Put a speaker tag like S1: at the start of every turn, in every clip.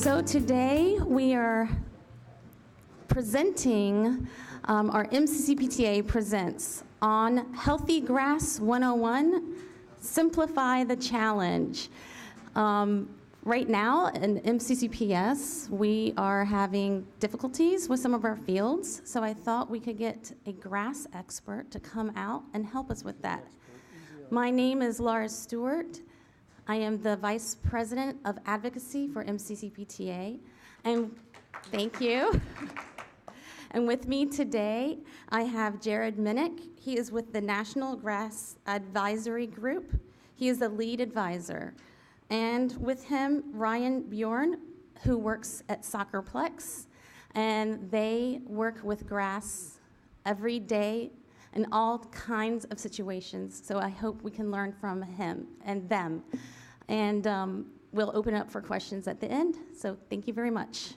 S1: So today we are presenting our MCCPTA presents on Healthy Grass 101, Simplify the Challenge. Right now in MCCPS, we are having difficulties with some of our fields, so I thought we could get a grass expert to come out and help us with that. My name is Laura Stewart. I am the Vice President of Advocacy for MCCPTA, and thank you. And with me today, I have Jared Minnick. He is with the National Grass Advisory Group. He is the lead advisor. And with him, Ryan Bjorn, who works at Soccerplex, and they work with grass every day in all kinds of situations. So I hope we can learn from him and them. And we'll open up for questions at the end. So thank you very much.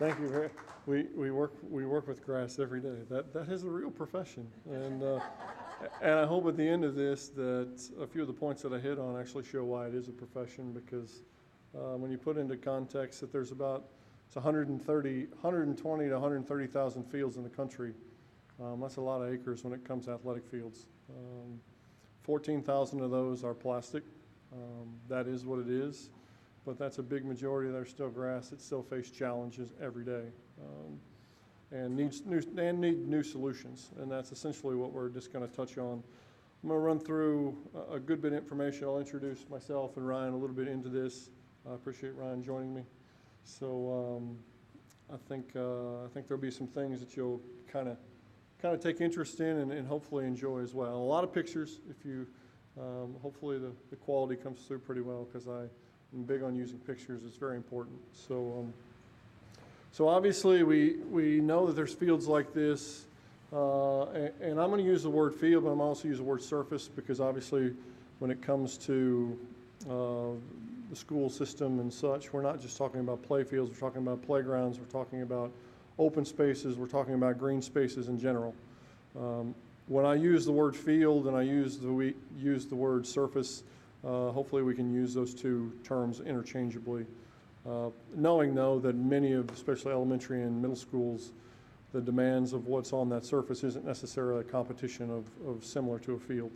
S2: Thank you. We work with grass every day. That is a real profession, and I hope at the end of this that a few of the points that I hit on actually show why it is a profession. Because when you put into context that there's about 120 to 130,000 fields in the country, that's a lot of acres when it comes to athletic fields. 14,000 of those are plastic. That is what it is. But that's a big majority that are still grass that still face challenges every day and need new solutions. And that's essentially what we're just going to touch on. I'm going to run through a good bit of information. I'll introduce myself and Ryan a little bit into this. I appreciate Ryan joining me. So I think there'll be some things that you'll kind of take interest in and hopefully enjoy as well. A lot of pictures. If you hopefully the quality comes through pretty well, because I'm big on using pictures. It's very important. So obviously we know that there's fields like this, and I'm going to use the word field, but I'm also use the word surface, because obviously when it comes to the school system and such, we're not just talking about play fields. We're talking about playgrounds. We're talking about open spaces. We're talking about green spaces in general. When I use the word field and I use the word surface, hopefully we can use those two terms interchangeably, knowing though that many of, especially elementary and middle schools, the demands of what's on that surface isn't necessarily a competition of similar to a field.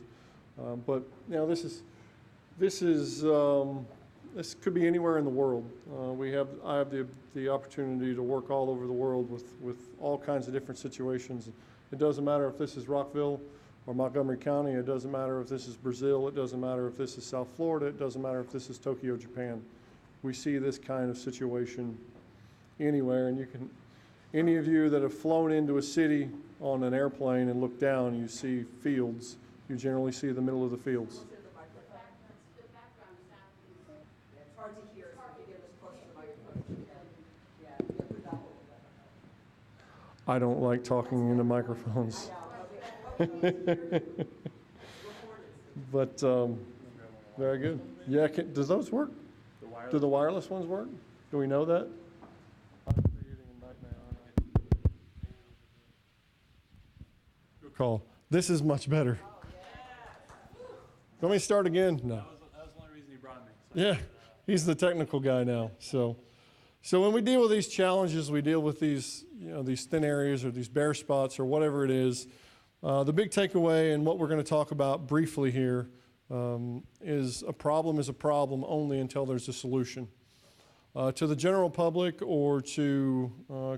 S2: But you know, this could be anywhere in the world. I have the opportunity to work all over the world with all kinds of different situations. It doesn't matter if this is Rockville or Montgomery County. It doesn't matter if this is Brazil. It doesn't matter if this is South Florida. It doesn't matter if this is Tokyo, Japan. We see this kind of situation anywhere. And any of you that have flown into a city on an airplane and look down, you see fields. You generally see the middle of the fields. I don't like talking into microphones. But very good. Yeah, does those work? Do the wireless ones work? Do we know that? I'm creating a nightmare, aren't I? Good call. This is much better. Want me to start again? No.
S3: That was one reason you brought me.
S2: Yeah, he's the technical guy now. So when we deal with these challenges, we deal with these thin areas or these bare spots or whatever it is. The big takeaway and what we're going to talk about briefly here is a problem only until there's a solution. To the general public or to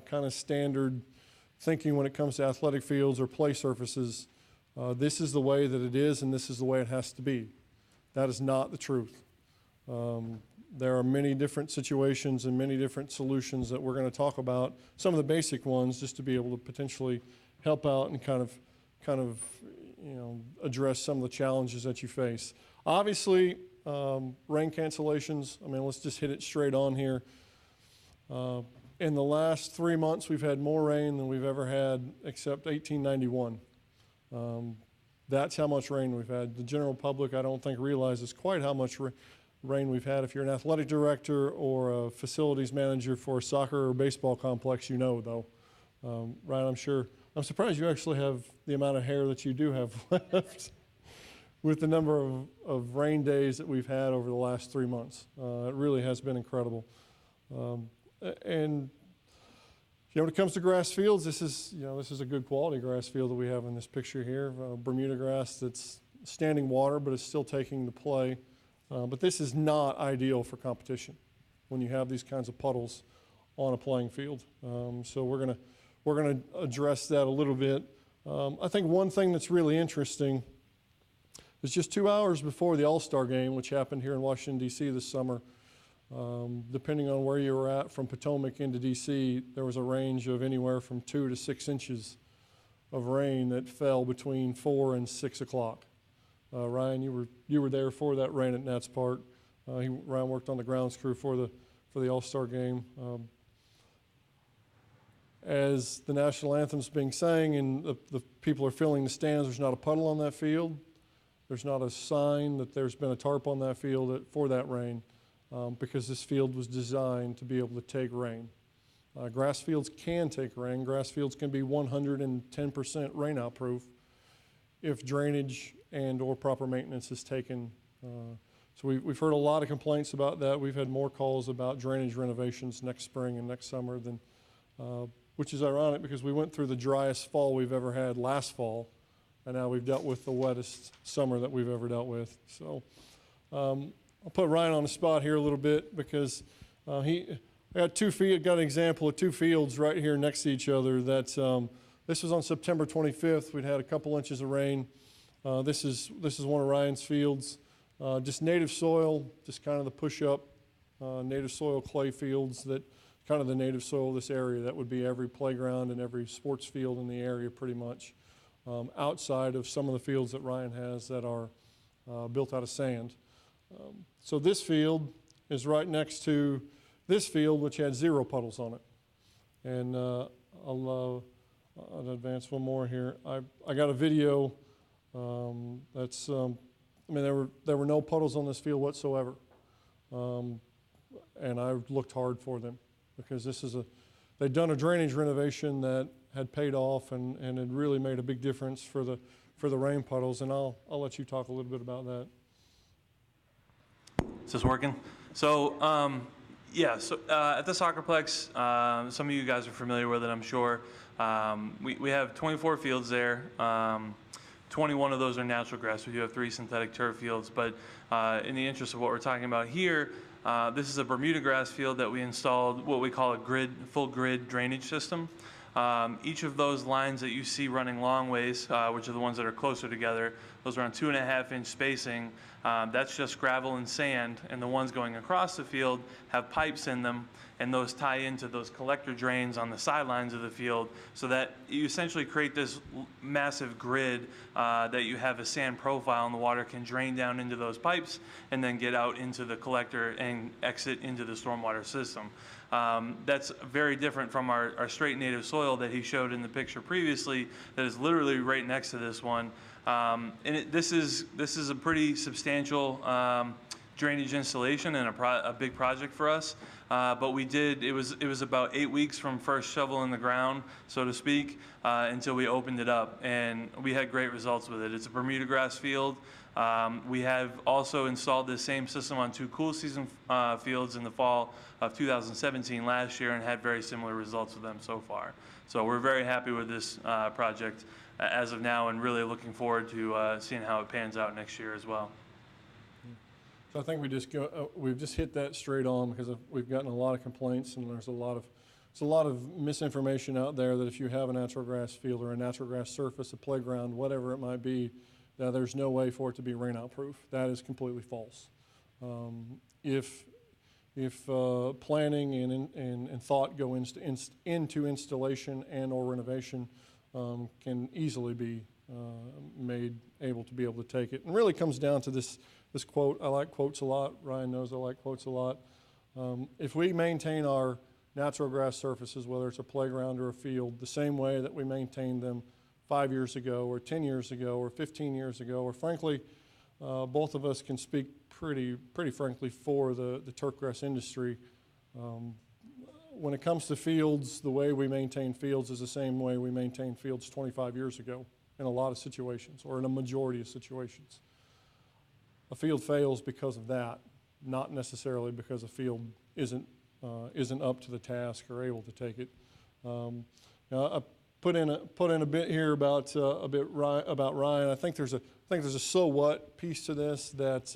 S2: kind of standard thinking when it comes to athletic fields or play surfaces, this is the way that it is and this is the way it has to be. That is not the truth. There are many different situations and many different solutions that we're going to talk about. Some of the basic ones, just to be able to potentially help out and kind of address some of the challenges that you face. Obviously, rain cancellations. I mean, let's just hit it straight on here. In the last 3 months, we've had more rain than we've ever had except 1891. That's how much rain we've had. The general public, I don't think, realizes quite how much rain we've had. If you're an athletic director or a facilities manager for a soccer or baseball complex, you know, though. Ryan, I'm surprised you actually have the amount of hair that you do have left. with the number of rain days that we've had over the last 3 months. It really has been incredible. And when it comes to grass fields, this is a good quality grass field that we have in this picture here. Bermuda grass that's standing water, but it's still taking the play. But this is not ideal for competition when you have these kinds of puddles on a playing field. So we're gonna address that a little bit. I think one thing that's really interesting is just 2 hours before the All-Star game, which happened here in Washington, D.C. this summer, depending on where you were at from Potomac into D.C., there was a range of anywhere from 2 to 6 inches of rain that fell between 4 and 6 o'clock. Ryan, you were there for that rain at Nats Park. Ryan worked on the grounds crew for the All-Star game. As the national anthem's being sang and the people are filling the stands, there's not a puddle on that field. There's not a sign that there's been a tarp on that field for that rain, because this field was designed to be able to take rain. Grass fields can take rain. Grass fields can be 110% rainout proof if drainage and or proper maintenance is taken. So we've heard a lot of complaints about that. We've had more calls about drainage renovations next spring and next summer than, which is ironic because we went through the driest fall we've ever had last fall, and now we've dealt with the wettest summer that we've ever dealt with. So I'll put Ryan on the spot here a little bit because I got got an example of 2 fields right here next to each other. That this was on September 25th. We'd had a couple inches of rain. This is one of Ryan's fields. Just native soil, just kind of the push-up native soil clay fields that kind of the native soil of this area. That would be every playground and every sports field in the area pretty much, outside of some of the fields that Ryan has that are built out of sand. So this field is right next to this field, which had 0 puddles on it. And I'll advance one more here. I got a video that's, I mean, there were no puddles on this field whatsoever. And I looked hard for them because they'd done a drainage renovation that had paid off and had really made a big difference for the rain puddles. And I'll let you talk a little bit about that.
S3: Is this working? So, at the Soccerplex, some of you guys are familiar with it, I'm sure. We have 24 fields there. 21 of those are natural grass. We do have 3 synthetic turf fields, but in the interest of what we're talking about here, this is a Bermuda grass field that we installed what we call a full grid drainage system. Each of those lines that you see running long ways, which are the ones that are closer together, those are on 2.5-inch spacing. That's just gravel and sand, and the ones going across the field have pipes in them, and those tie into those collector drains on the sidelines of the field, so that you essentially create this massive grid that you have a sand profile, and the water can drain down into those pipes and then get out into the collector and exit into the stormwater system. That's very different from our straight native soil that he showed in the picture previously that is literally right next to this one. This is a pretty substantial drainage installation and a big project for us. But it was about 8 weeks from first shovel in the ground, so to speak, until we opened it up, and we had great results with it. It's a Bermuda grass field. We have also installed this same system on 2 cool season fields in the fall of 2017 last year and had very similar results with them so far. So we're very happy with this project as of now and really looking forward to seeing how it pans out next year as well.
S2: So I think we've just hit that straight on because we've gotten a lot of complaints and there's a lot of misinformation out there that if you have a natural grass field or a natural grass surface, a playground, whatever it might be, there's no way for it to be rainout proof. That is completely false. If planning and thought go into installation and or renovation, can easily be made able to take it. And really comes down to this quote. I like quotes a lot. Ryan knows I like quotes a lot. If we maintain our natural grass surfaces, whether it's a playground or a field, the same way that we maintained them 5 years ago or 10 years ago or 15 years ago, or frankly, both of us can speak pretty frankly for the turfgrass industry. When it comes to fields, the way we maintain fields is the same way we maintained fields 25 years ago in a lot of situations, or in a majority of situations. a field fails because of that, not necessarily because a field isn't up to the task or able to take it. I put in a bit here about Ryan. I think there's a so what piece to this that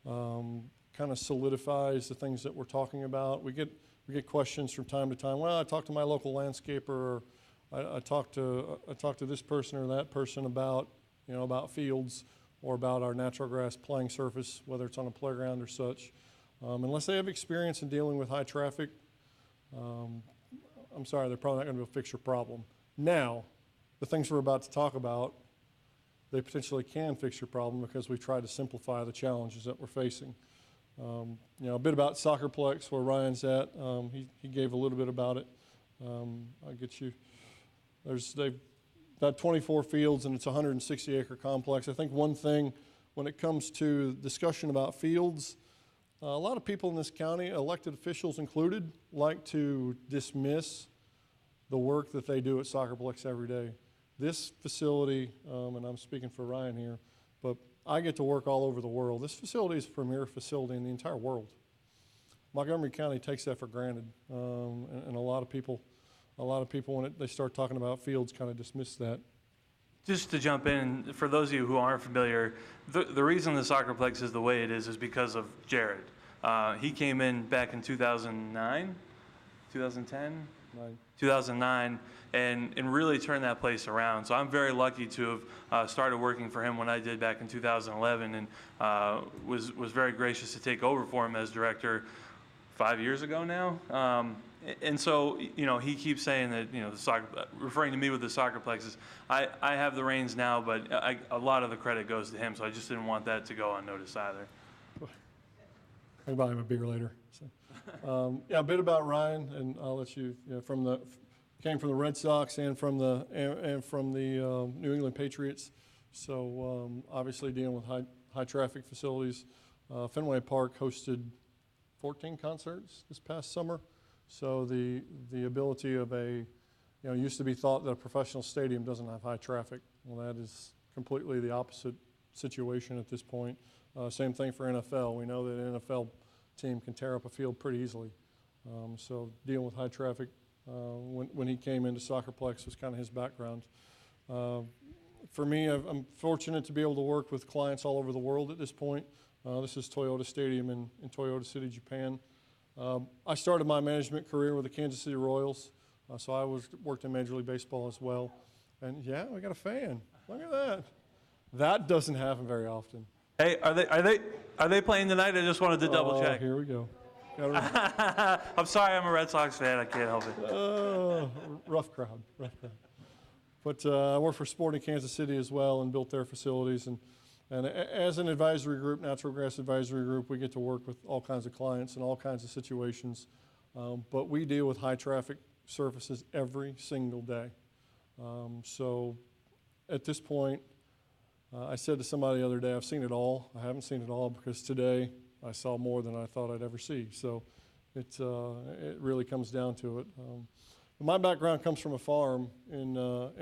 S2: kind of solidifies the things that we're talking about. We get questions from time to time. Well, I talked to my local landscaper, or I talked to this person or that person about fields or about our natural grass playing surface, whether it's on a playground or such. Unless they have experience in dealing with high traffic, I'm sorry, they're probably not going to be able to fix your problem. Now, the things we're about to talk about, they potentially can fix your problem because we try to simplify the challenges that we're facing. A bit about Soccerplex, where Ryan's at. He gave a little bit about it. I'll get you. They've got 24 fields, and it's a 160-acre complex. I think one thing when it comes to discussion about fields, a lot of people in this county, elected officials included, like to dismiss the work that they do at Soccerplex every day. This facility, and I'm speaking for Ryan here, but I get to work all over the world. This facility is a premier facility in the entire world. Montgomery County takes that for granted, and a lot of people when they start talking about fields kind of dismiss that.
S3: Just to jump in, for those of you who aren't familiar, the reason the Soccerplex is the way it is because of Jared. He came in back in 2009, 2010? 2009, and really turned that place around. So I'm very lucky to have started working for him when I did back in 2011, and was very gracious to take over for him as director 5 years ago now. And so, he keeps saying that, referring to me with the Soccerplexes, I have the reins now, but a lot of the credit goes to him, so I just didn't want that to go unnoticed either.
S2: I can buy him a beer later. So. A bit about Ryan, and I'll let you, came from the Red Sox and from the New England Patriots. So obviously dealing with high traffic facilities. Fenway Park hosted 14 concerts this past summer. So the ability of used to be thought that a professional stadium doesn't have high traffic. Well, that is completely the opposite situation at this point. Same thing for NFL. We know that an NFL team can tear up a field pretty easily. So dealing with high traffic, when he came into Soccerplex was kind of his background. For me, I'm fortunate to be able to work with clients all over the world at this point. This is Toyota Stadium in Toyota City, Japan. I started my management career with the Kansas City Royals, so I worked in Major League Baseball as well. And yeah, we got a fan. Look at that. That doesn't happen very often.
S3: Hey, are they playing tonight? I just wanted to double check.
S2: Here we go.
S3: I'm sorry, I'm a Red Sox fan. I can't help it.
S2: Rough crowd. But I worked for Sporting Kansas City as well and built their facilities. And as an advisory group, Natural Grass Advisory Group, we get to work with all kinds of clients in all kinds of situations. But we deal with high traffic surfaces every single day. So at this point, I said to somebody the other day, I've seen it all. I haven't seen it all because today I saw more than I thought I'd ever see. So it really comes down to it. My background comes from a farm in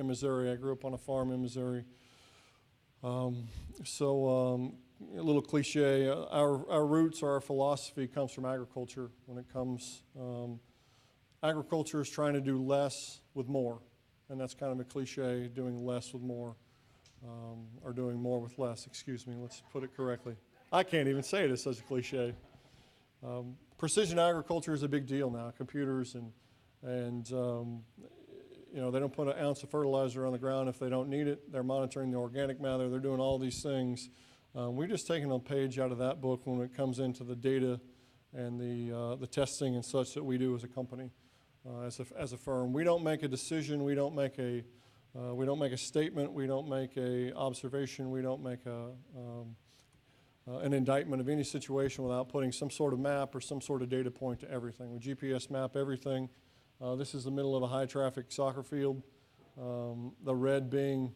S2: Missouri. I grew up on a farm in Missouri. A little cliche, our roots or our philosophy comes from agriculture. When it comes, agriculture is trying to do less with more. And that's kind of a cliche, doing less with more. Or doing more with less, excuse me, let's put it correctly. I can't even say it, it's such a cliche. Precision agriculture is a big deal now. Computers and they don't put an ounce of fertilizer on the ground if they don't need it. They're monitoring the organic matter. They're doing all these things. We're just taking a page out of that book when it comes into the data and the testing and such that we do as a company, as a firm. We don't make a decision. We don't make a statement. We don't make a observation. We don't make an indictment of any situation without putting some sort of map or some sort of data point to everything. We GPS map everything. This is the middle of a high-traffic soccer field. The red being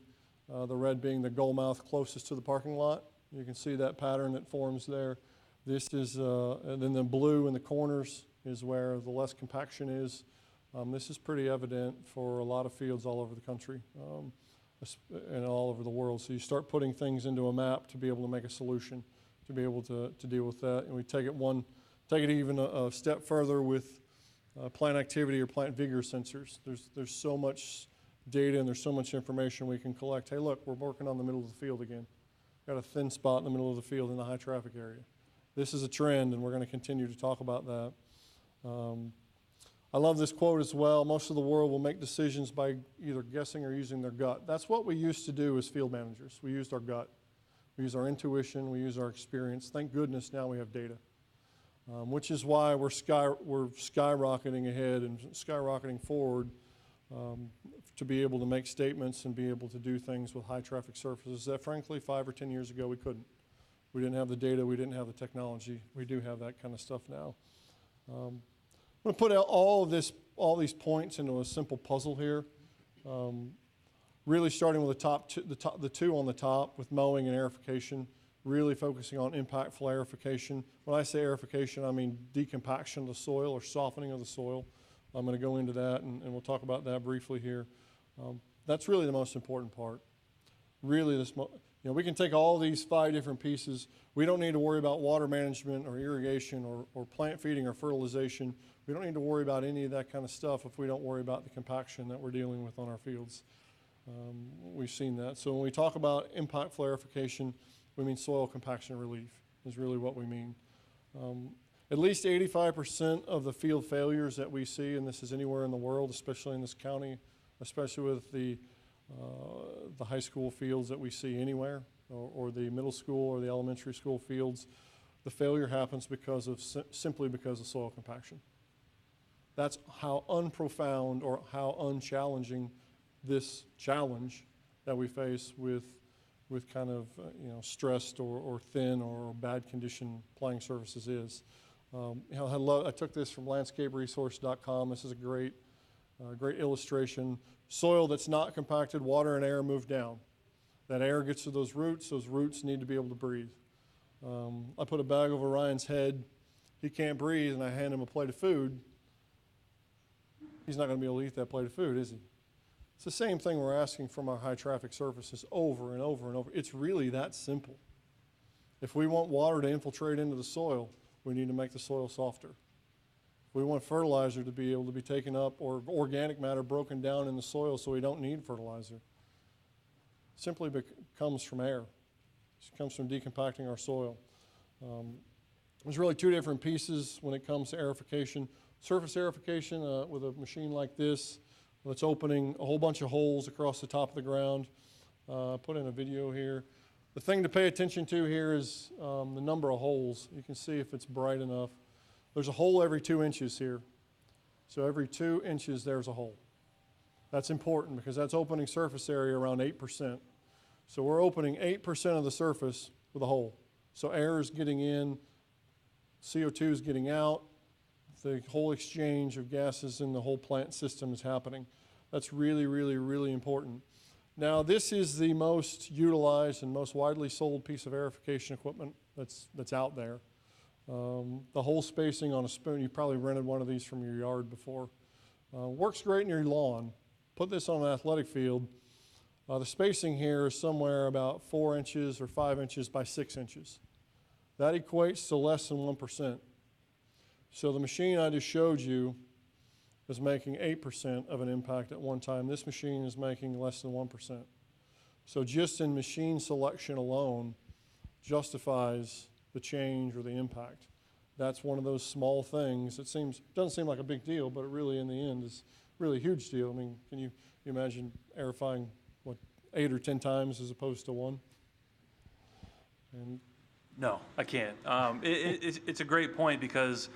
S2: the goal mouth closest to the parking lot. You can see that pattern that forms there. This is, and then the blue in the corners is where the less compaction is. This is pretty evident for a lot of fields all over the country. and all over the world. So you start putting things into a map to be able to make a solution, to be able to deal with that. And we take it even a step further with plant activity or plant vigor sensors. There's so much data and there's so much information we can collect. Hey, look, we're working on the middle of the field again. Got a thin spot in the middle of the field in the high traffic area. This is a trend, and we're going to continue to talk about that. I love this quote as well. Most of the world will make decisions by either guessing or using their gut. That's what we used to do as field managers. We used our gut. We used our intuition. We used our experience. Thank goodness now we have data, which is why we're skyrocketing ahead and skyrocketing forward to be able to make statements and be able to do things with high traffic surfaces that frankly 5 or 10 years ago we couldn't. We didn't have the data, we didn't have the technology. We do have that kind of stuff now. I'm going to put out all these points into a simple puzzle here. Really starting with the two on the top with mowing and aerification, really focusing on impactful aerification. When I say aerification, I mean decompaction of the soil or softening of the soil. I'm going to go into that, and we'll talk about that briefly here. That's really the most important part. Really, we can take all these 5 different pieces. We don't need to worry about water management or irrigation or plant feeding or fertilization. We don't need to worry about any of that kind of stuff if we don't worry about the compaction that we're dealing with on our fields. We've seen that. So when we talk about impactful aerification, we mean soil compaction relief is really what we mean. At least 85% of the field failures that we see, and this is anywhere in the world, especially in this county, especially with the high school fields that we see anywhere, or the middle school or the elementary school fields, the failure happens simply because of soil compaction. That's how unprofound or how unchallenging this challenge that we face with kind of stressed or thin or bad condition playing surfaces is. I took this from landscaperesource.com. This is a great illustration. Soil that's not compacted, water and air move down. That air gets to those roots need to be able to breathe. I put a bag over Ryan's head. He can't breathe, and I hand him a plate of food. He's not going to be able to eat that plate of food, is he? It's the same thing we're asking from our high traffic surfaces over and over and over. It's really that simple. If we want water to infiltrate into the soil, we need to make the soil softer. We want fertilizer to be able to be taken up or organic matter broken down in the soil so we don't need fertilizer. Simply comes from air. It comes from decompacting our soil. There's really 2 different pieces when it comes to aerification. Surface aerification with a machine like this that's opening a whole bunch of holes across the top of the ground. Put in a video here. The thing to pay attention to here is the number of holes. You can see if it's bright enough. There's a hole every 2 inches here. So every 2 inches there's a hole. That's important because that's opening surface area around 8%. So we're opening 8% of the surface with a hole. So air is getting in, CO2 is getting out, the whole exchange of gases in the whole plant system is happening. That's really, really, really important. Now, this is the most utilized and most widely sold piece of aerification equipment that's out there. The hole spacing on a spoon, you probably rented one of these from your yard before. Works great in your lawn. Put this on an athletic field. The spacing here is somewhere about 4 inches or 5 inches by 6 inches. That equates to less than 1%. So the machine I just showed you is making 8% of an impact at one time. This machine is making less than 1%. So just in machine selection alone justifies the change or the impact. That's one of those small things. Doesn't seem like a big deal, but it really in the end is really a huge deal. I mean, can you imagine aerifying 8 or 10 times as opposed to 1? And
S3: No, I can't. It's a great point because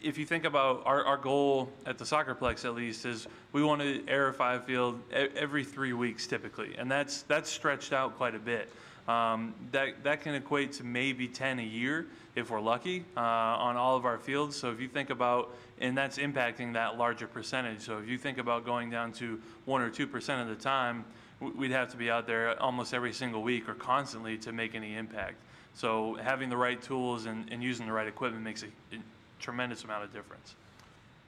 S3: if you think about our goal at the Soccerplex, at least, is we want to aerify a field every 3 weeks typically, and that's stretched out quite a bit. That can equate to maybe 10 a year if we're lucky on all of our fields. So if you think about, and that's impacting that larger percentage. So if you think about going down to 1 or 2% of the time, we'd have to be out there almost every single week or constantly to make any impact. So having the right tools and using the right equipment makes a tremendous amount of difference.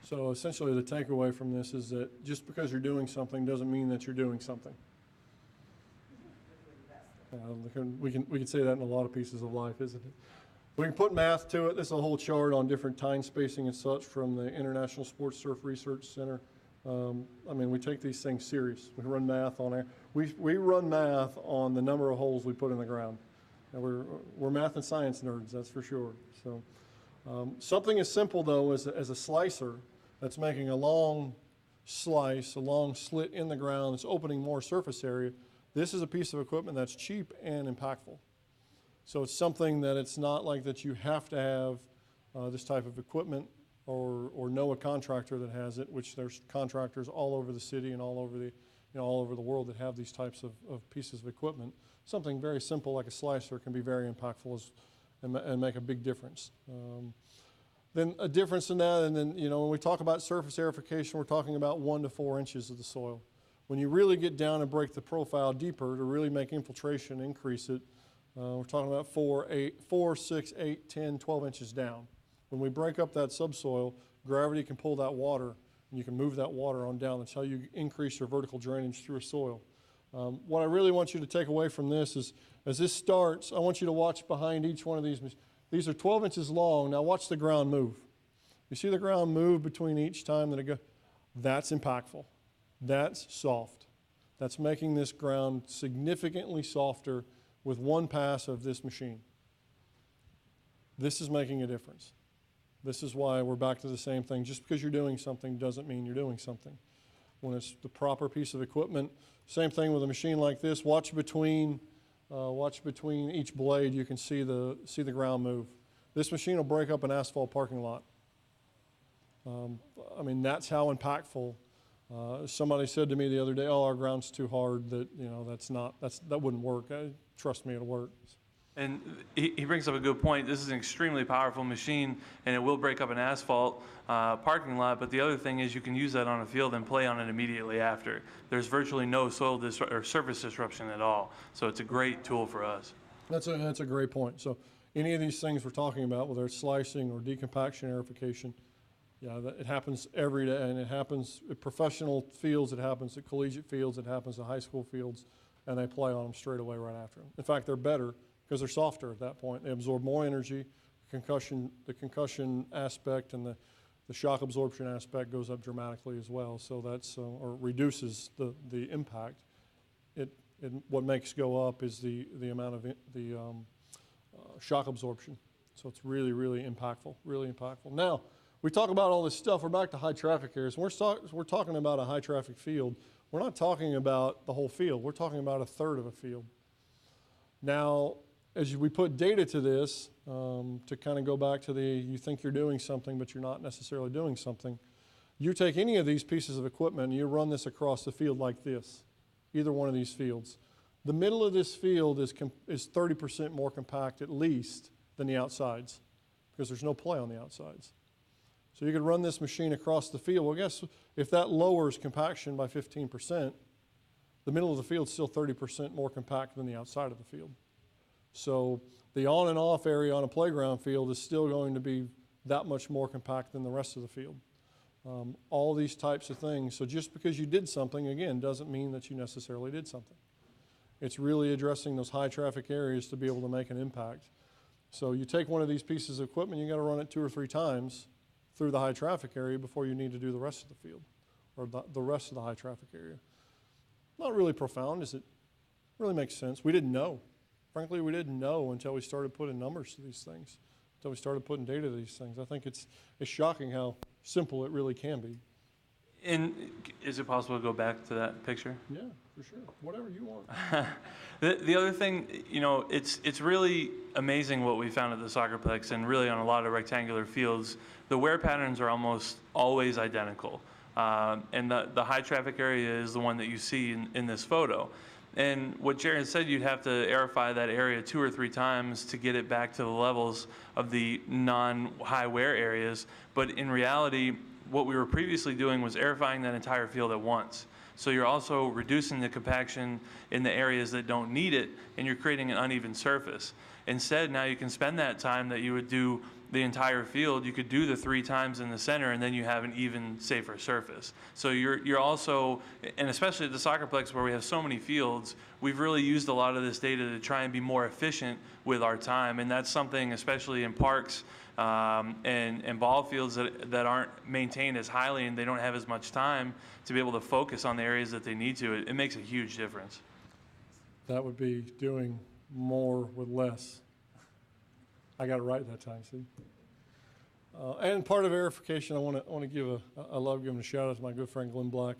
S2: so essentially the takeaway from this is that just because you're doing something doesn't mean that you're doing something. We can say that in a lot of pieces of life, isn't it? We can put math to it. This is a whole chart on different time spacing and such from the International Sports Surf Research Center. I mean, we take these things serious. We run math on it. We run math on the number of holes we put in the ground. And we're math and science nerds, that's for sure. So something as simple, though, as a slicer that's making a long slice, a long slit in the ground, that's opening more surface area. This is a piece of equipment that's cheap and impactful. So it's something that it's not like that you have to have this type of equipment or know a contractor that has it, which there's contractors all over the city and all over the world that have these types of pieces of equipment. Something very simple like a slicer can be very impactful and make a big difference. Then a difference in that, and then when we talk about surface aerification, we're talking about 1 to 4 inches of the soil. When you really get down and break the profile deeper to really make infiltration, increase it, we're talking about 4, 6, 8, 10, 12 inches down. When we break up that subsoil, gravity can pull that water, and you can move that water on down. That's how you increase your vertical drainage through a soil. What I really want you to take away from this is, as this starts, I want you to watch behind each one of these. These are 12 inches long. Now watch the ground move. You see the ground move between each time that it goes? That's impactful. That's soft. That's making this ground significantly softer with one pass of this machine. This is making a difference. This is why we're back to the same thing. Just because you're doing something doesn't mean you're doing something. When it's the proper piece of equipment, same thing with a machine like this. Watch between each blade. You can see the ground move. This machine will break up an asphalt parking lot. I mean, that's how impactful. Somebody said to me the other day, "Oh, our ground's too hard. That that wouldn't work." Trust me, it'll work.
S3: And he brings up a good point. This is an extremely powerful machine, and it will break up an asphalt parking lot. But the other thing is you can use that on a field and play on it immediately after. There's virtually no soil or surface disruption at all. So it's a great tool for us.
S2: That's a great point. So any of these things we're talking about, whether it's slicing or decompaction aerification, yeah, it happens every day, and it happens at professional fields, it happens at collegiate fields, it happens at high school fields, and they play on them straight away right after them. In fact, they're better because they're softer at that point. They absorb more energy. The concussion aspect and the shock absorption aspect goes up dramatically as well. So that's or reduces the impact. What makes go up is the amount of shock absorption. So it's really, really impactful. Really impactful. Now, we talk about all this stuff. We're back to high traffic areas. We're talking about a high traffic field. We're not talking about the whole field. We're talking about a third of a field. Now, as we put data to this, to kind of go back to you think you're doing something, but you're not necessarily doing something. You take any of these pieces of equipment and you run this across the field like this, either one of these fields. The middle of this field is 30% more compact at least than the outsides because there's no play on the outsides. So you could run this machine across the field. Well, guess if that lowers compaction by 15%, the middle of the field is still 30% more compact than the outside of the field. So the on and off area on a playground field is still going to be that much more compact than the rest of the field. All these types of things. So just because you did something, again, doesn't mean that you necessarily did something. It's really addressing those high traffic areas to be able to make an impact. So you take one of these pieces of equipment, you got to run it 2 or 3 times through the high traffic area before you need to do the rest of the field or the rest of the high traffic area. Not really profound, is it? Really makes sense. We didn't know. Frankly, we didn't know until we started putting numbers to these things, until we started putting data to these things. I think it's shocking how simple it really can be.
S3: And is it possible to go back to that picture?
S2: Yeah, for sure. Whatever you want.
S3: The other thing, it's really amazing what we found at the Soccerplex and really on a lot of rectangular fields. The wear patterns are almost always identical. And the high traffic area is the one that you see in this photo. And what Jared said, you'd have to aerify that area 2 or 3 times to get it back to the levels of the non-high wear areas. But in reality, what we were previously doing was aerifying that entire field at once. So you're also reducing the compaction in the areas that don't need it, and you're creating an uneven surface. Instead, now you can spend that time that you would do the entire field, you could do the 3 times in the center, and then you have an even safer surface. So you're also, and especially at the Soccerplex where we have so many fields, we've really used a lot of this data to try and be more efficient with our time, and that's something, especially in parks and ball fields that aren't maintained as highly and they don't have as much time to be able to focus on the areas that they need to. It makes a huge difference.
S2: That would be doing more with less. I got it right that time, see? And part of aerification, I want to give I love giving a shout out to my good friend Glenn Black.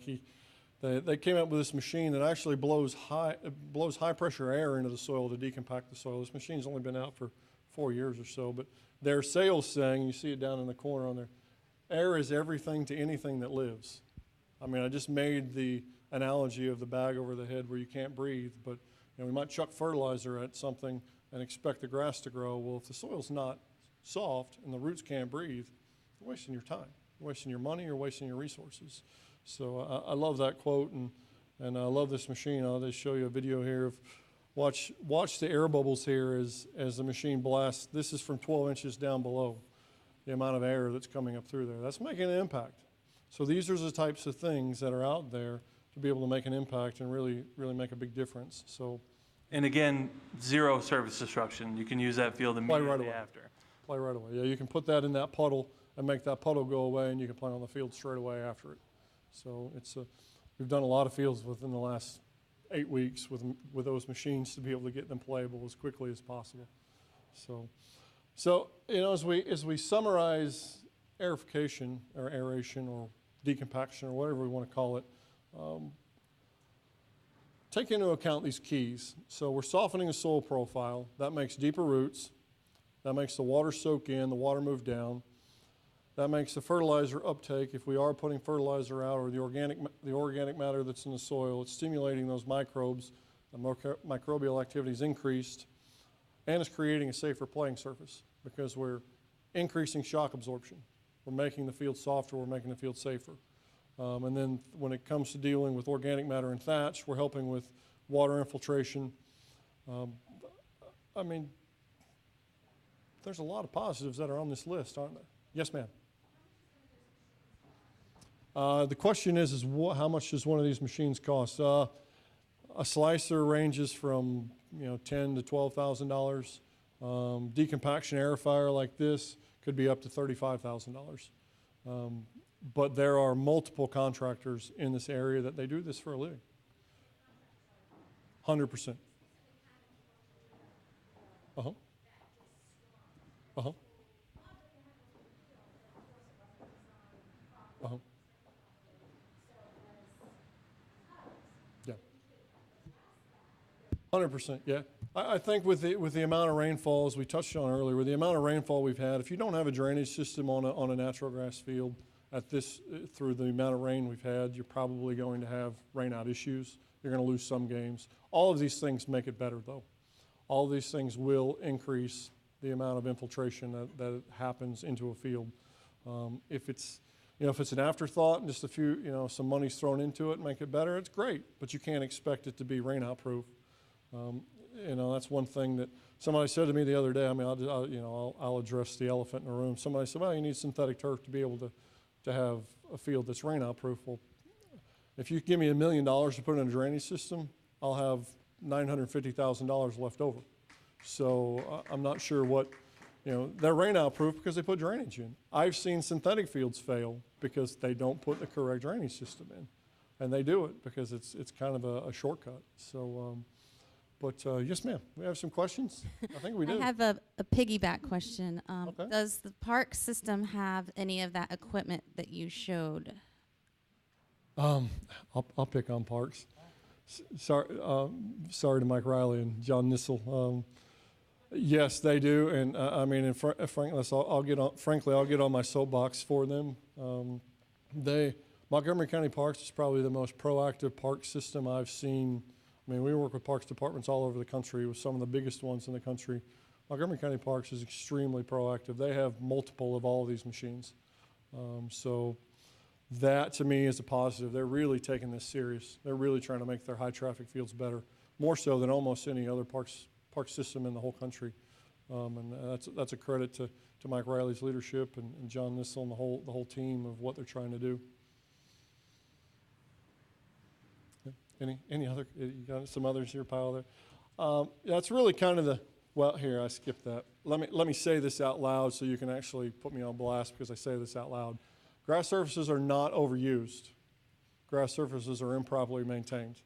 S2: They came up with this machine that actually blows high pressure air into the soil to decompact the soil. This machine's only been out for 4 years or so, but their sales saying, you see it down in the corner on there, air is everything to anything that lives. I mean, I just made the analogy of the bag over the head where you can't breathe, but we might chuck fertilizer at something and expect the grass to grow. Well, if the soil's not soft and the roots can't breathe, you're wasting your time. You're wasting your money, you're wasting your resources. So I love that quote, and I love this machine. I'll just show you a video here of watch the air bubbles here as the machine blasts. This is from 12 inches down below, the amount of air that's coming up through there. That's making an impact. So these are the types of things that are out there to be able to make an impact and really make a big difference. So.
S3: And again, 0 service disruption. You can use that field immediately
S2: right away.
S3: after.
S2: Play right away. Yeah, you can put that in that puddle and make that puddle go away, and you can play on the field straight away after it. So we've done a lot of fields within the last 8 weeks with those machines to be able to get them playable as quickly as possible. So as we summarize aerification or aeration or decompaction or whatever we want to call it, take into account these keys. So we're softening the soil profile. That makes deeper roots. That makes the water soak in, the water move down. That makes the fertilizer uptake. If we are putting fertilizer out, or the organic matter that's in the soil, it's stimulating those microbes. The microbial activity is increased, and it's creating a safer playing surface because we're increasing shock absorption. We're making the field softer. We're making the field safer. And then when it comes to dealing with organic matter and thatch, we're helping with water infiltration. I mean, there's a lot of positives that are on this list, aren't there? Yes, ma'am. The question is how much does one of these machines cost? A slicer ranges from $10,000 to $12,000. Decompaction aerifier like this could be up to $35,000. But there are multiple contractors in this area that they do this for a living. 100%. Uh-huh. Uh-huh. Uh-huh. Yeah. 100%, yeah. I think with the amount of rainfall, as we touched on earlier, with the amount of rainfall we've had, if you don't have a drainage system on a natural grass field, through the amount of rain we've had, you're probably going to have rainout issues. You're going to lose some games. All of these things make it better, though. All of these things will increase the amount of infiltration that happens into a field. If it's an afterthought and just a few, some money's thrown into it and make it better, it's great. But you can't expect it to be rainout proof. That's one thing that somebody said to me the other day. I mean, I'll address the elephant in the room. Somebody said, well, you need synthetic turf to be able to have a field that's rainout proof. Well, if you give me $1 million to put in a drainage system, I'll have $950,000 left over. So I'm not sure what, they're rainout proof because they put drainage in. I've seen synthetic fields fail because they don't put the correct drainage system in. And they do it because it's kind of a shortcut. So, yes, ma'am, we have some questions? I think we do.
S1: I have a piggyback question.
S2: Okay.
S1: Does the park system have any of that equipment that you showed?
S2: I'll pick on parks. Sorry to Mike Riley and John Nissel. Yes, they do, and frankly, I'll get on my soapbox for them. Montgomery County Parks is probably the most proactive park system I've seen. I mean, we work with parks departments all over the country, with some of the biggest ones in the country. Montgomery County Parks is extremely proactive. They have multiple of all of these machines. So that, to me, is a positive. They're really taking this serious. They're really trying to make their high-traffic fields better, more so than almost any other park system in the whole country. And that's a credit to Mike Riley's leadership and John Nissel and the whole team of what they're trying to do. Any other, you got some others in your pile there? Yeah, it's really kind of well, here, I skipped that. Let me say this out loud so you can actually put me on blast because I say this out loud. Grass surfaces are not overused. Grass surfaces are improperly maintained.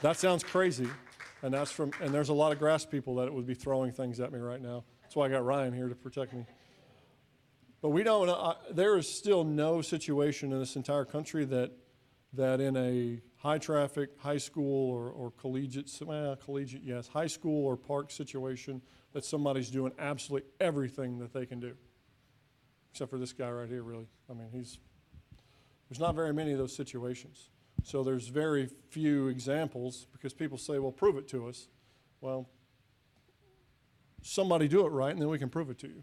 S2: That sounds crazy, and there's a lot of grass people that would be throwing things at me right now. That's why I got Ryan here to protect me. But we don't, there is still no situation in this entire country that in a high traffic, high school or collegiate, yes, high school or park situation that somebody's doing absolutely everything that they can do. Except for this guy right here, really. I mean, there's not very many of those situations. So there's very few examples because people say, well, prove it to us. Well, somebody do it right and then we can prove it to you.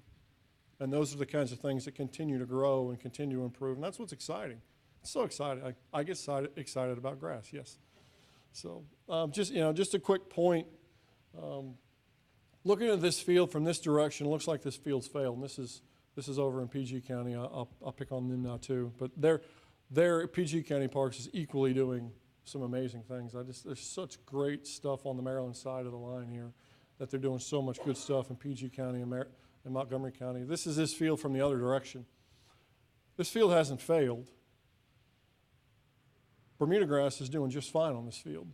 S2: And those are the kinds of things that continue to grow and continue to improve. And that's what's exciting. It's so exciting. I get excited about grass, yes. So just a quick point. Looking at this field from this direction, it looks like this field's failed. And this is over in PG County. I'll pick on them now too. But their PG County Parks is equally doing some amazing things. There's such great stuff on the Maryland side of the line here that they're doing so much good stuff in PG County and Montgomery County. This is this field from the other direction. This field hasn't failed. Bermuda grass is doing just fine on this field.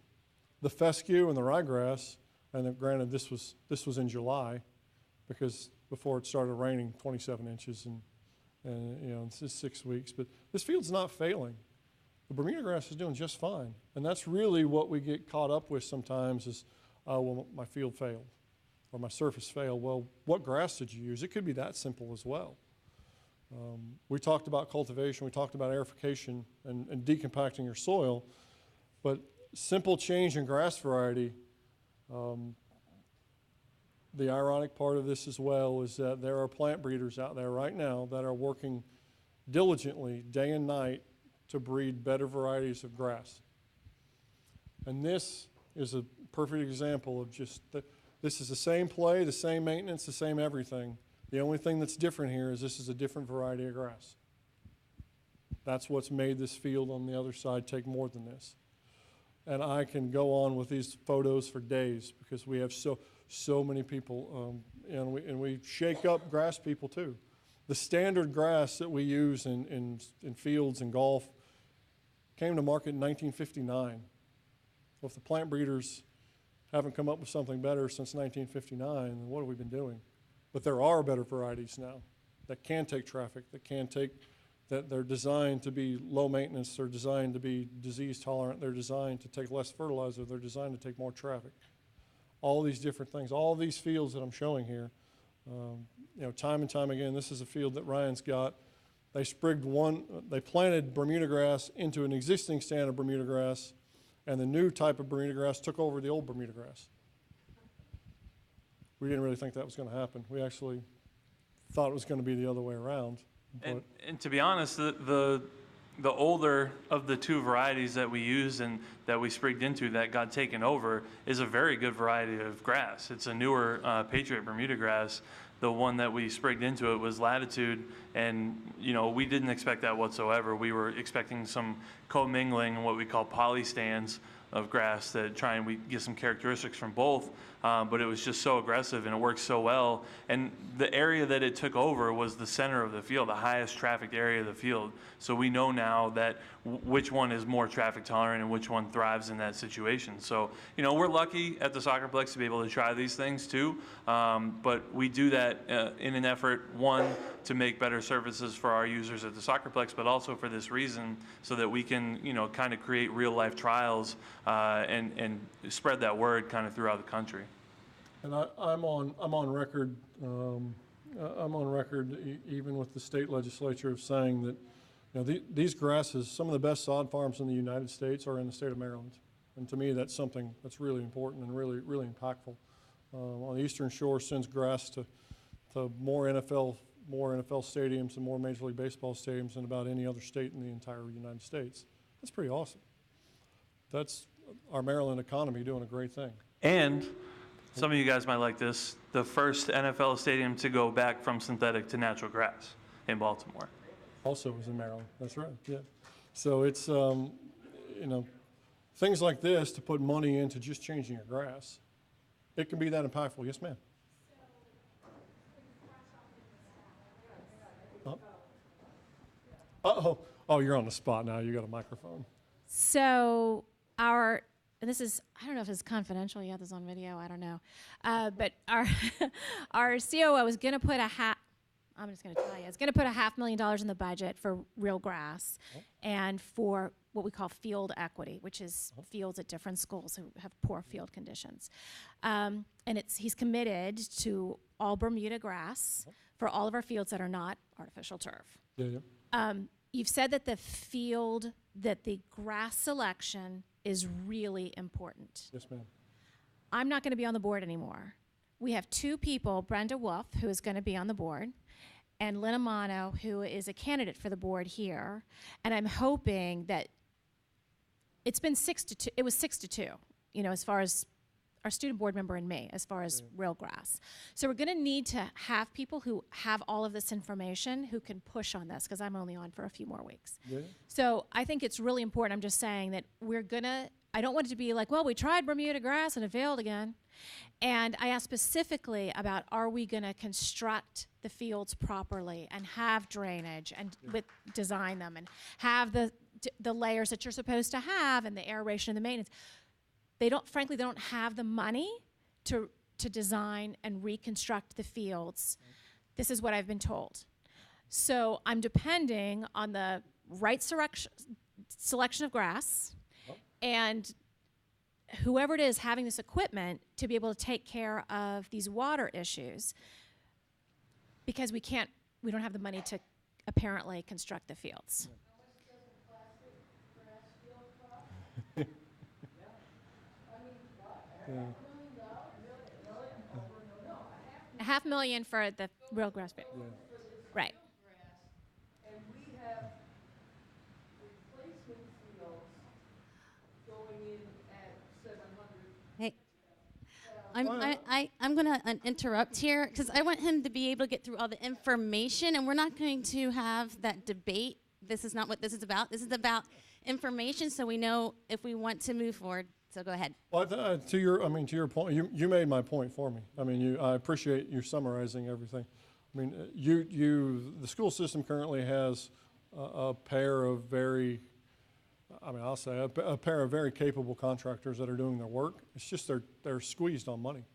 S2: The fescue and the ryegrass, and granted this was in July because before it started raining 27 inches and this is 6 weeks, but this field's not failing. The Bermuda grass is doing just fine. And that's really what we get caught up with sometimes is, well, my field failed or my surface failed. Well, what grass did you use? It could be that simple as well. We talked about cultivation, we talked about aerification and decompacting your soil, but simple change in grass variety, the ironic part of this as well is that there are plant breeders out there right now that are working diligently day and night to breed better varieties of grass. And this is a perfect example of this is the same play, the same maintenance, the same everything. The only thing that's different here is this is a different variety of grass. That's what's made this field on the other side take more than this. And I can go on with these photos for days because we have so many people, and we shake up grass people too. The standard grass that we use in fields and golf came to market in 1959. Well, if the plant breeders haven't come up with something better since 1959, then what have we been doing? But there are better varieties now that can take traffic, that they're designed to be low maintenance, they're designed to be disease tolerant, they're designed to take less fertilizer, they're designed to take more traffic. All these different things, all these fields that I'm showing here, time and time again, this is a field that Ryan's got. They planted Bermuda grass into an existing stand of Bermuda grass, and the new type of Bermuda grass took over the old Bermuda grass. We didn't really think that was going to happen. We actually thought it was going to be the other way around.
S3: And to be honest, the older of the two varieties that we used and that we sprigged into that got taken over is a very good variety of grass. It's a newer Patriot Bermuda grass. The one that we sprigged into it was Latitude, and we didn't expect that whatsoever. We were expecting some commingling and what we call polystands of grass that try and we get some characteristics from both, but it was just so aggressive and it worked so well. And the area that it took over was the center of the field, the highest trafficked area of the field. So we know now that which one is more traffic tolerant and which one thrives in that situation. So, we're lucky at the Soccerplex to be able to try these things too, but we do that in an effort, one, to make better services for our users at the Soccerplex, but also for this reason, so that we can, kind of create real life trials and spread that word kind of throughout the country.
S2: And I'm on record. I'm on record even with the state legislature of saying that these grasses, some of the best sod farms in the United States are in the state of Maryland, and to me that's something that's really important and really impactful. On the Eastern Shore sends grass to more NFL stadiums and more Major League Baseball stadiums than about any other state in the entire United States. That's pretty awesome. That's our Maryland economy doing a great thing.
S3: And Some of you guys might like this. The first NFL stadium to go back from synthetic to natural grass in Baltimore.
S2: Also was in Maryland. That's right. Yeah. So it's things like this to put money into just changing your grass. It can be that impactful. Yes, ma'am. Oh, you're on the spot now. You got a microphone.
S4: So and this is, I don't know if it's confidential. You have this on video. I don't know. But our COO is going to put I'm just going to tell you, it's going to put $500,000 in the budget for real grass and for what we call field equity, which is fields at different schools who have poor field conditions. And he's committed to all Bermuda grass for all of our fields that are not artificial turf.
S2: Yeah.
S4: You've said that the grass selection is really important.
S2: Yes, ma'am.
S4: I'm not going to be on the board anymore. We have two people, Brenda Wolf, who is going to be on the board, and Lynn Amano, who is a candidate for the board here. And I'm hoping that it's been 6-2. It was 6-2, as far as our student board member and me, as far as real grass. So we're going to need to have people who have all of this information who can push on this, because I'm only on for a few more weeks.
S2: Yeah.
S4: So I think it's really important. I'm just saying that I don't want it to be like, well, we tried Bermuda grass and it failed again. And I asked specifically about, are we going to construct the fields properly and have drainage and design them and have the layers that you're supposed to have and the aeration and the maintenance. They don't have the money to design and reconstruct the fields. This is what I've been told. So I'm depending on the right selection of grass and whoever it is having this equipment to be able to take care of these water issues, because we don't have the money to apparently construct the fields. $500,000 for the real grass field.
S2: Yeah.
S4: Right.
S5: And we have replacement fields going in at 700.
S1: Hey, I'm going to interrupt here because I want him to be able to get through all the information, and we're not going to have that debate. This is not what this is about. This is about information, so we know if we want to move forward. So go ahead.
S2: Well, to your point, you made my point for me. I appreciate you summarizing everything. The school system currently has a pair of very capable contractors that are doing their work. It's just they're squeezed on money.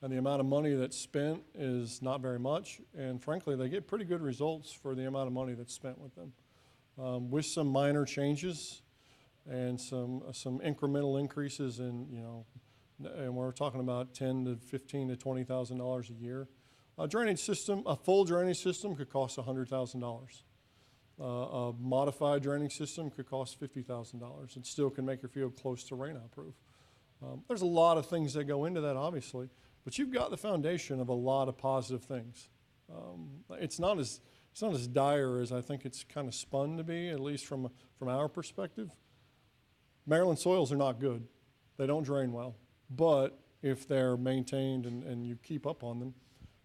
S2: And the amount of money that's spent is not very much. And frankly, they get pretty good results for the amount of money that's spent with them. With some minor changes and some incremental increases in, and we're talking about $10,000 to $15,000 to $20,000 a year. A full drainage system could cost $100,000. A modified drainage system could cost $50,000 and still can make your field close to rainout proof. There's a lot of things that go into that, obviously, but you've got the foundation of a lot of positive things. It's not as dire as I think it's kind of spun to be, at least from our perspective. Maryland soils are not good. They don't drain well, but if they're maintained and you keep up on them,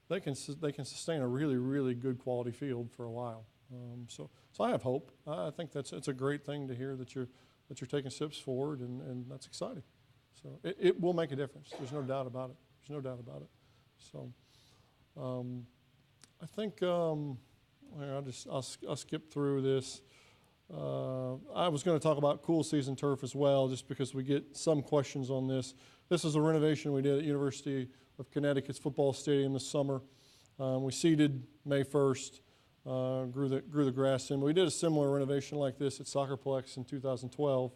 S2: they can sustain a really, really good quality field for a while. So I have hope. I think it's a great thing to hear that you're taking steps forward, and that's exciting. So it will make a difference. There's no doubt about it. So I think I'll skip through this. I was going to talk about cool season turf as well, just because we get some questions on this. This is a renovation we did at University of Connecticut's football stadium this summer. We seeded May 1st, grew the grass in. We did a similar renovation like this at Soccerplex in 2012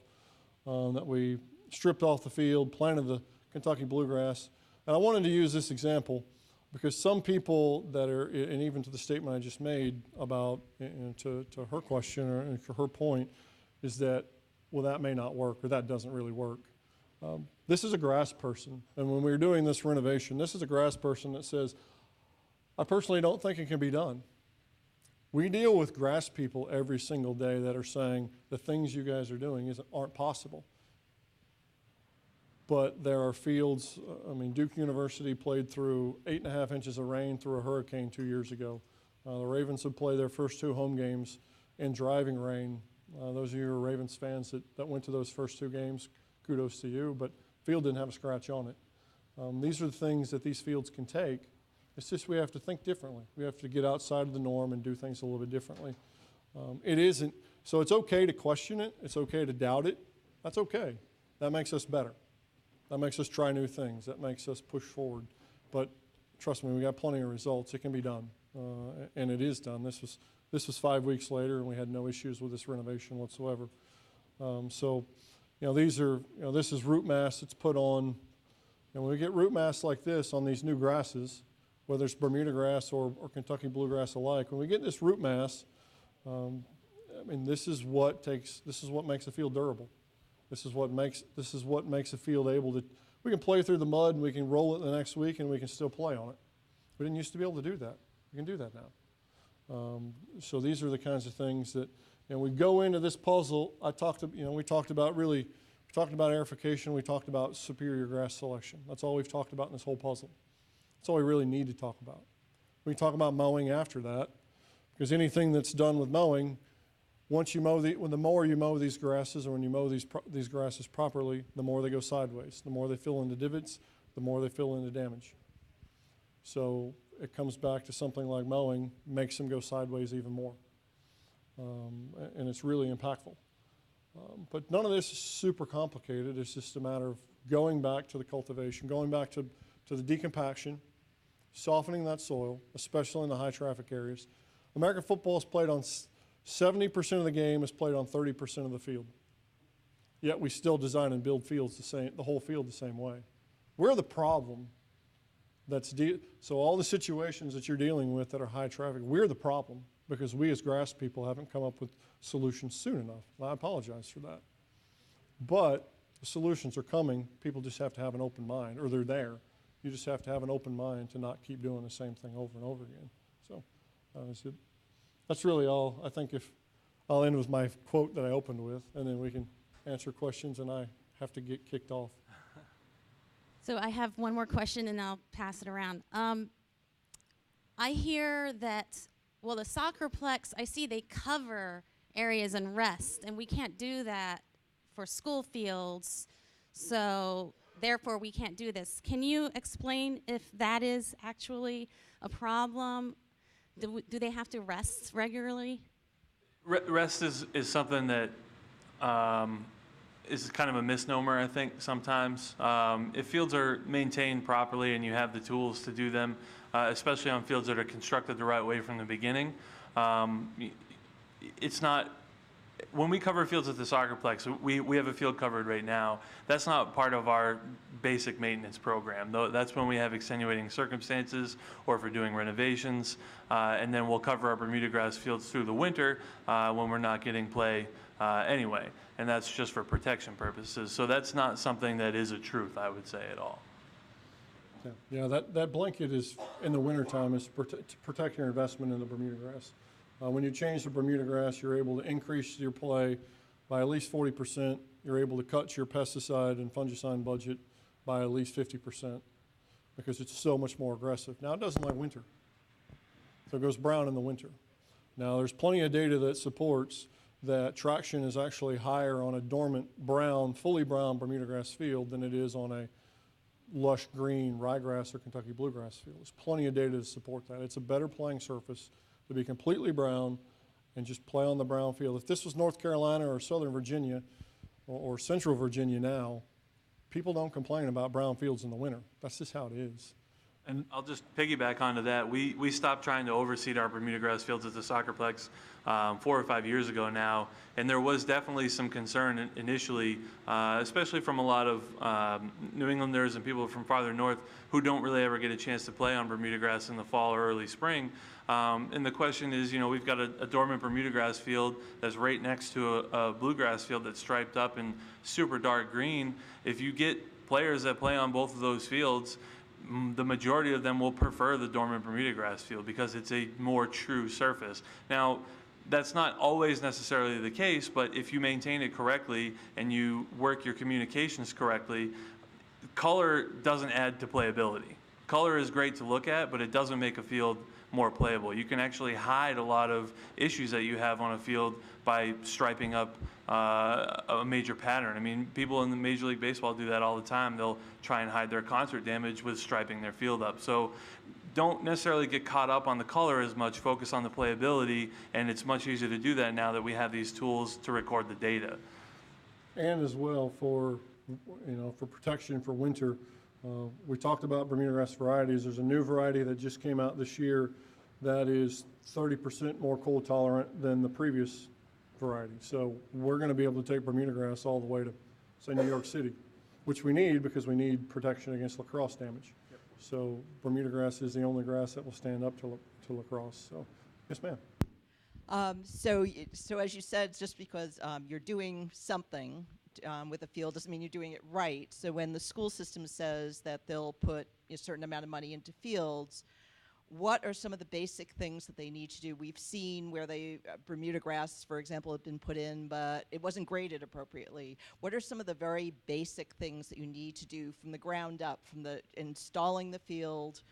S2: that we stripped off the field, planted the Kentucky bluegrass. And I wanted to use this example because some people that are, and even to the statement I just made about, to her question or to her point, is that, well, that may not work or that doesn't really work. This is a grass person, and when we were doing this renovation, this is a grass person that says, I personally don't think it can be done. We deal with grass people every single day that are saying the things you guys are doing aren't possible. But there are fields, I mean, Duke University played through 8.5 inches of rain through a hurricane 2 years ago. The Ravens have played their first 2 home games in driving rain. Those of you who are Ravens fans that went to those first 2 games, kudos to you, but field didn't have a scratch on it. These are the things that these fields can take. It's just we have to think differently. We have to get outside of the norm and do things a little bit differently. It isn't, so it's okay to question it. It's okay to doubt it. That's okay. That makes us better. That makes us try new things. That makes us push forward. But trust me, we got plenty of results. It can be done, and it is done. This was 5 weeks later, and we had no issues with this renovation whatsoever. So, these are, this is root mass that's put on. And when we get root mass like this on these new grasses, whether it's Bermuda grass or Kentucky bluegrass alike, when we get this root mass, I mean, this is what makes a field durable. This is what makes a field able to, we can play through the mud and we can roll it the next week and we can still play on it. We didn't used to be able to do that. We can do that now. So these are the kinds of things that, we go into this puzzle. We talked about aerification, we talked about superior grass selection. That's all we've talked about in this whole puzzle. That's all we really need to talk about. We can talk about mowing after that, because anything that's done with mowing, the more you mow these grasses, or when you mow these grasses properly, the more they go sideways. The more they fill into divots, the more they fill into damage. So it comes back to something like mowing makes them go sideways even more. And it's really impactful. But none of this is super complicated. It's just a matter of going back to the cultivation, going back to the decompaction, softening that soil, especially in the high traffic areas. American football is played on 70% of the game is played on 30% of the field. Yet we still design and build fields the whole field the same way. We're the problem. So all the situations that you're dealing with that are high traffic, we're the problem, because we as grass people haven't come up with solutions soon enough. And I apologize for that. But the solutions are coming. People just have to have an open mind, or they're there. You just have to have an open mind to not keep doing the same thing over and over again. So that's really all. I think I'll end with my quote that I opened with, and then we can answer questions, and I have to get kicked off.
S1: So I have one more question, and I'll pass it around. I hear that, the soccerplex, I see they cover areas and rest, and we can't do that for school fields, so therefore we can't do this. Can you explain if that is actually a problem? Do they have to rest regularly?
S3: Rest is something that is kind of a misnomer, I think, sometimes. If fields are maintained properly and you have the tools to do them, especially on fields that are constructed the right way from the beginning, it's not, when we cover fields at the soccerplex, we have a field covered right now. That's not part of our basic maintenance program. That's when we have extenuating circumstances, or if we're doing renovations, and then we'll cover our Bermuda grass fields through the winter when we're not getting play anyway, and that's just for protection purposes. So that's not something that is a truth, I would say, at all.
S2: Yeah, that blanket is, in the wintertime, is to protect your investment in the Bermuda grass. When you change the Bermuda grass, you're able to increase your play by at least 40%. You're able to cut your pesticide and fungicide budget by at least 50%, because it's so much more aggressive. Now, it doesn't like winter, so it goes brown in the winter. Now, there's plenty of data that supports that traction is actually higher on a dormant brown, fully brown Bermuda grass field than it is on a lush green ryegrass or Kentucky bluegrass field. There's plenty of data to support that. It's a better playing surface to be completely brown and just play on the brown field. If this was North Carolina or Southern Virginia or Central Virginia now, people don't complain about brown fields in the winter. That's just how it is.
S3: And I'll just piggyback onto that. We stopped trying to overseed our Bermuda grass fields at the soccerplex 4 or 5 years ago now, and there was definitely some concern initially, especially from a lot of New Englanders and people from farther north who don't really ever get a chance to play on Bermuda grass in the fall or early spring. And the question is, we've got a dormant Bermuda grass field that's right next to a bluegrass field that's striped up in super dark green. If you get players that play on both of those fields, the majority of them will prefer the dormant Bermuda grass field because it's a more true surface. Now, that's not always necessarily the case, but if you maintain it correctly and you work your communications correctly, color doesn't add to playability. Color is great to look at, but it doesn't make a field more playable. You can actually hide a lot of issues that you have on a field by striping up a major pattern. I mean, people in the Major League Baseball do that all the time. They'll try and hide their concert damage with striping their field up. So don't necessarily get caught up on the color as much, focus on the playability, and it's much easier to do that now that we have these tools to record the data.
S2: And as well for, for protection for winter. We talked about Bermuda grass varieties. There's a new variety that just came out this year that is 30% more cold tolerant than the previous variety. So we're going to be able to take Bermuda grass all the way to, say, New York City, which we need because we need protection against lacrosse damage. Yep. So Bermuda grass is the only grass that will stand up to lacrosse. So, yes, ma'am.
S6: So as you said, just because you're doing something with a field doesn't mean you're doing it right. So when the school system says that they'll put a certain amount of money into fields, what are some of the basic things that they need to do? We've seen where Bermuda grass, for example, had been put in, but it wasn't graded appropriately. What are some of the very basic things that you need to do from the ground up, from the installing the field,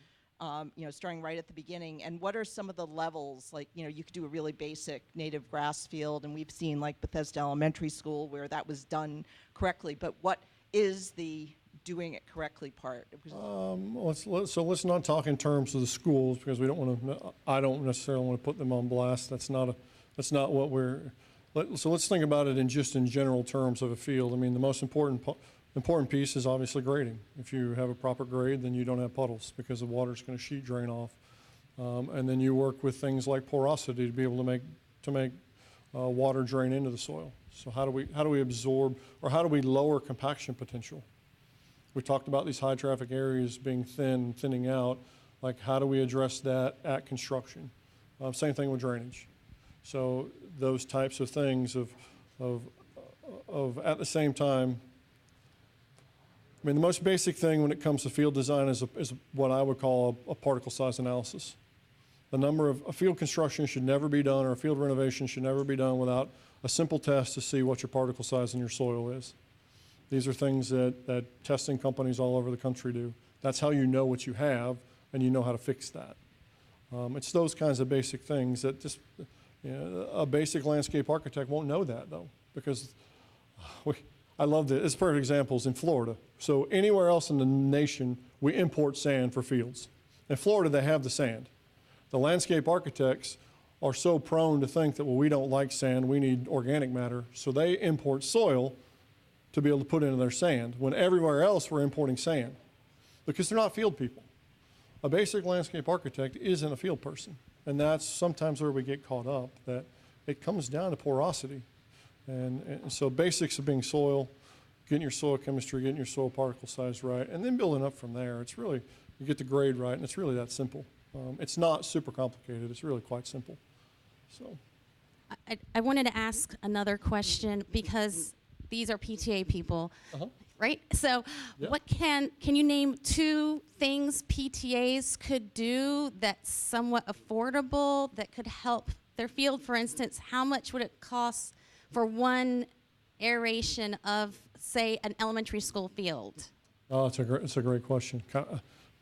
S6: starting right at the beginning? And what are some of the levels? Like, you could do a really basic native grass field, and we've seen like Bethesda Elementary School where that was done correctly. But what is the doing it correctly part?
S2: Let's not talk in terms of the schools because I don't necessarily want to put them on blast. That's not what so let's think about it in general terms of a field. I mean, the most important piece is obviously grading. If you have a proper grade, then you don't have puddles because the water's going to sheet drain off. And then you work with things like porosity to be able to make water drain into the soil. So how do we absorb, or how do we lower compaction potential? We talked about these high traffic areas being thinning out. Like, how do we address that at construction? Same thing with drainage. So those types of things of at the same time. I mean, the most basic thing when it comes to field design is what I would call a particle size analysis. The number of a field construction should never be done, or a field renovation should never be done without a simple test to see what your particle size in your soil is. These are things that testing companies all over the country do. That's how you know what you have, and you know how to fix that. It's those kinds of basic things that just, a basic landscape architect won't know that, though, because I love this. It's perfect examples in Florida. So anywhere else in the nation, we import sand for fields. In Florida, they have the sand. The landscape architects are so prone to think that, well, we don't like sand, we need organic matter, so they import soil to be able to put into their sand, when everywhere else we're importing sand, because they're not field people. A basic landscape architect isn't a field person, and that's sometimes where we get caught up, that it comes down to porosity. And so basics of being soil, getting your soil chemistry, getting your soil particle size right, and then building up from there. It's really, you get the grade right, and it's really that simple. It's not super complicated, it's really quite simple. So,
S1: I wanted to ask another question because these are PTA people, right? So
S2: yeah.
S1: What can you name 2 things PTAs could do that's somewhat affordable that could help their field? For instance, how much would it cost for one aeration of, say, an elementary school field?
S2: Oh, it's a great question.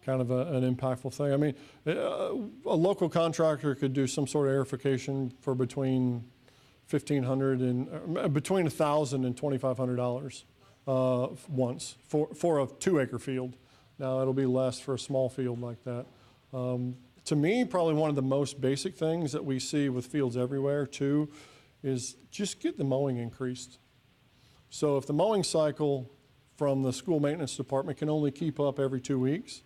S2: Kind of an impactful thing. I mean, a local contractor could do some sort of aerification for between $1,500 and between $1,000 and $2,500 once for a 2-acre field. Now it'll be less for a small field like that. To me, probably one of the most basic things that we see with fields everywhere too is just get the mowing increased. So if the mowing cycle from the school maintenance department can only keep up every 2 weeks,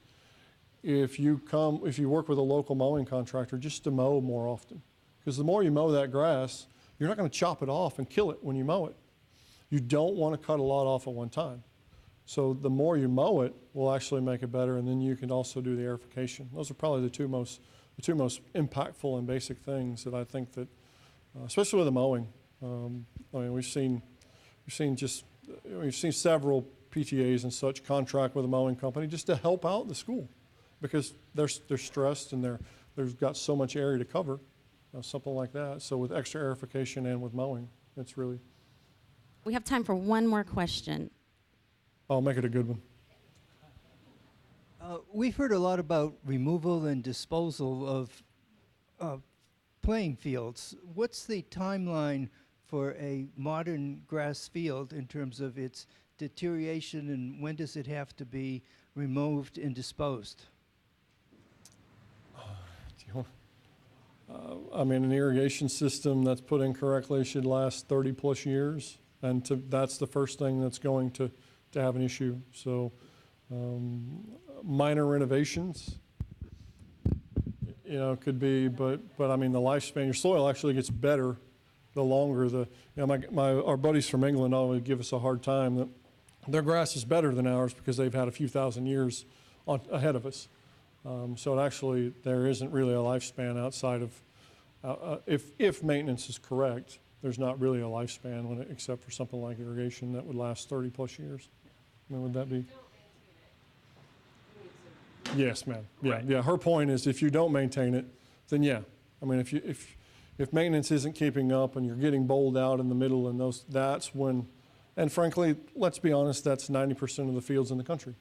S2: if you work with a local mowing contractor, just to mow more often. Because the more you mow that grass, you're not going to chop it off and kill it when you mow it. You don't want to cut a lot off at one time. So the more you mow it will actually make it better, and then you can also do the aerification. Those are probably the two most impactful and basic things that I think that, especially with the mowing. I mean, we've seen several PTAs and such contract with a mowing company just to help out the school, because they're stressed and they've got so much area to cover, something like that. So with extra aerification and with mowing, it's really.
S1: We have time for one more question.
S2: I'll make it a good one.
S7: We've heard a lot about removal and disposal of playing fields. What's the timeline for a modern grass field in terms of its deterioration, and when does it have to be removed and disposed?
S2: I mean, an irrigation system that's put in correctly should last 30 plus years, and that's the first thing that's going to have an issue. So minor renovations, could be, but I mean, the lifespan, your soil actually gets better the longer our buddies from England always give us a hard time that their grass is better than ours because they've had a few thousand years ahead of us. So actually, there isn't really a lifespan outside of, if maintenance is correct, there's not really a lifespan except for something like irrigation that would last 30 plus years. I mean, would that be? Yes, ma'am. Yeah,
S3: Right.
S2: yeah. Her point is, if you don't maintain it, then yeah. I mean, if maintenance isn't keeping up and you're getting bowled out in the middle, and that's when, and frankly, let's be honest, that's 90% of the fields in the country,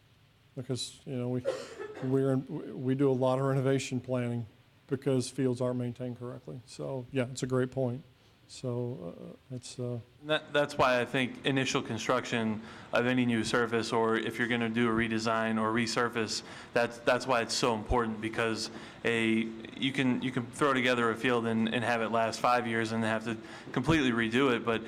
S2: because we do a lot of renovation planning because fields aren't maintained correctly. So yeah, it's a great point. So
S3: That's why I think initial construction of any new surface, or if you're going to do a redesign or resurface, that's why it's so important, because you can throw together a field and have it last 5 years and have to completely redo it. But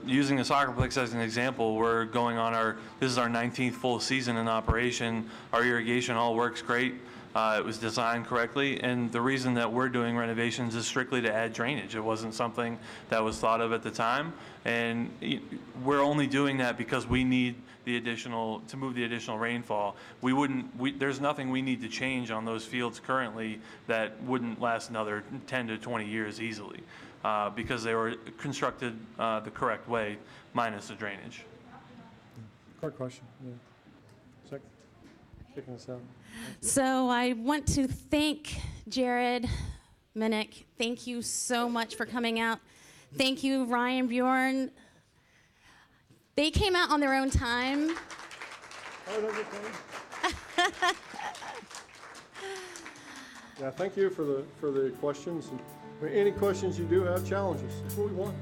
S3: using the soccerplex as an example, this is our 19th full season in operation. Our irrigation all works great. It was designed correctly, and the reason that we're doing renovations is strictly to add drainage. It wasn't something that was thought of at the time, and we're only doing that because we need to move the additional rainfall. There's nothing we need to change on those fields currently that wouldn't last another 10 to 20 years easily, because they were constructed the correct way, minus the drainage.
S2: quick question. Yeah. Second. Kicking us out.
S1: So I want to thank Jared Minnick. Thank you so much for coming out. Thank you, Ryan, Bjorn. They came out on their own time.
S2: Yeah, thank you for the questions. And any questions you do have, challenges. That's what we want.